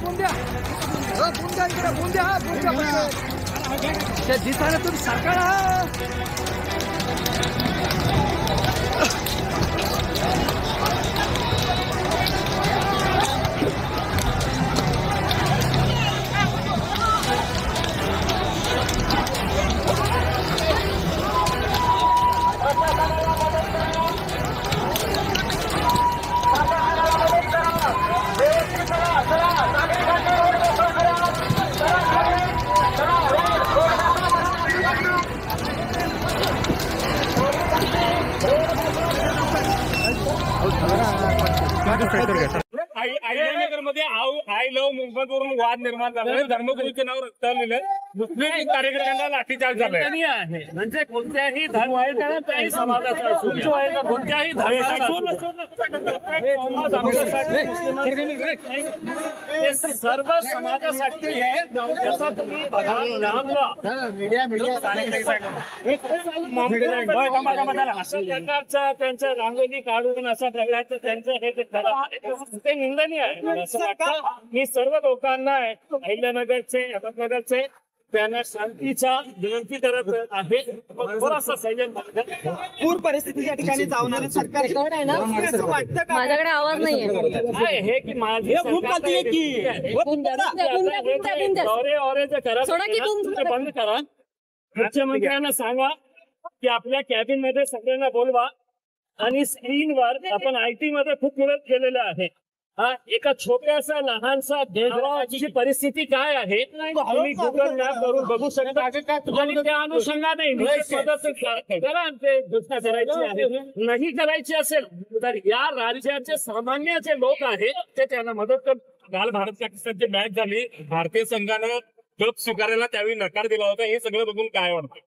बुंद्या इकडे बुंद्या त्या दिसाने तुम्ही सरकार अहिल्यानगर मध्ये आय लव्ह मुंबई वरून वाद निर्माण झाला. धर्मगुरूचे नाव रस्त्यावर लिहिलं. मुस्लिम कार्यकर्त्यांना लाठीचार्ज झालाय. म्हणजे कोणत्याही कोणत्याही समाजाचा कोणत्याही सर्व समाजासाठी जसं तुम्ही अशा प्रकारचा त्यांच्या रांगोळी काढून अशा प्रकारचं त्यांचं हे ते निंदनीय आहे. असं वाटतं मी सर्व लोकांना अहिल्यानगरचे अहमदनगरचे त्यांना शांतीचा विनंती करत आहे. थोडासा संयम पूर परिस्थितीच्या ठिकाणी जाऊन सरकार माझ्याकडे आवाज नाहीये हे की माझे बंद करा. मुख्यमंत्र्यांना सांगा की आपल्या कॅबिन मध्ये सगळ्यांना बोलवा आणि स्क्रीनवर आपण आयटी मध्ये खूप मदत केलेलं आहे. एका छोट्यासा लहानसा देशची परिस्थिती काय आहे तुम्ही गुगल मॅप वरून बघू शकता. आणि त्या अनुषंगाने मदत करा. ते घोषणा करायची आहे नाही करायची असेल तर या राज्याचे सामान्य जे लोक आहेत ते त्यांना मदत कर. काल भारत पाकिस्तानची मॅच झाली. भारतीय संघानं कप स्वीकारायला त्यावेळी नकार दिला होता. हे सगळं बघून काय वाटतं?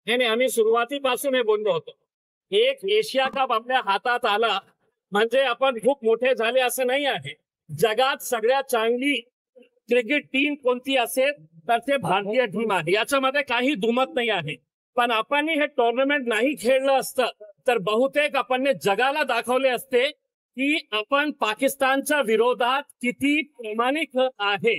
नाही आम्ही सुरुवातीपासून हे बोललो होतो. एक एशिया कप आपल्या हातात आला म्हणजे आपण खूप मोठे झाले असं नाही आहे. जगात सगळ्यात चांगली क्रिकेट टीम कोणती असेल तर ते भारतीय टीम आहे. याच्यामध्ये काही दुमत नाही आहे. पण आपण हे टुर्नामेंट नाही खेळलं असतं तर बहुतेक आपण जगाला दाखवले असते की आपण पाकिस्तानच्या विरोधात किती प्रामाणिक आहे.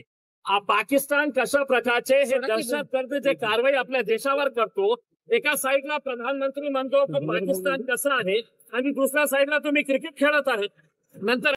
पाकिस्तान कशा प्रकारचे हे दहशतगर्द जे कारवाई आपल्या देशावर करतो. एका साईडला प्रधानमंत्री म्हणतो की पाकिस्तान कसं आहे आणि दुसऱ्या साईडला तुम्ही क्रिकेट खेळत आहे. नंतर